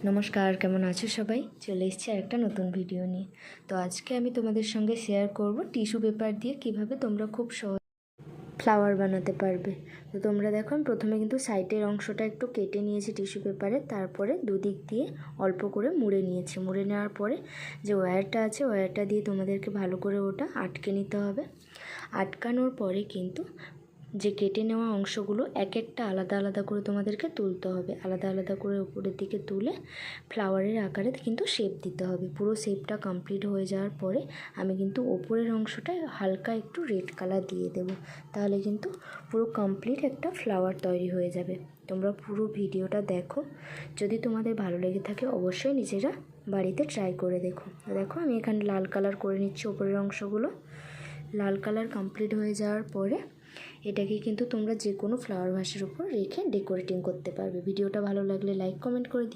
নমস্কার, কেমন আছো সবাই? চলে এসেছি আরেকটা নতুন ভিডিও নিয়ে। তো আজকে আমি তোমাদের সঙ্গে শেয়ার করব টিস্যু পেপার দিয়ে কিভাবে তোমরা খুব সহজ ফ্লাওয়ার বানাতে পারবে। তো তোমরা দেখো, আমি প্রথমে কিন্তু সাইডের অংশটা একটু কেটে নিয়েছি টিস্যু পেপারে, তারপরে দুদিক দিয়ে অল্প করে মুড়ে নিয়েছি। মুড়ে নেওয়ার পরে যে ওয়্যারটা আছে, ওয়্যারটা দিয়ে তোমাদেরকে ভালো করে ওটা আটকে নিতে হবে। আটকানোর পরে কিন্তু যে কেটে নেওয়া অংশগুলো এক একটা আলাদা আলাদা করে তোমাদেরকে তুলতে হবে। আলাদা আলাদা করে উপরের দিকে তুলে ফ্লাওয়ারের আকারে কিন্তু শেপ দিতে হবে। পুরো শেপটা কমপ্লিট হয়ে যাওয়ার পরে আমি কিন্তু ওপরের অংশটায় হালকা একটু রেড কালার দিয়ে দেব। তাহলে কিন্তু পুরো কমপ্লিট একটা ফ্লাওয়ার তৈরি হয়ে যাবে। তোমরা পুরো ভিডিওটা দেখো, যদি তোমাদের ভালো লেগে থাকে অবশ্যই নিজেরা বাড়িতে ট্রাই করে দেখো। দেখো, আমি এখানে লাল কালার করে নিচ্ছি ওপরের অংশগুলো। লাল কালার কমপ্লিট হয়ে যাওয়ার পরে এটাকে কিন্তু তোমরা যে কোনো ফ্লাওয়ার ভাসের উপর রেখে ডেকোরেটিং করতে পারবে। ভিডিওটা ভালো লাগলে লাইক কমেন্ট করে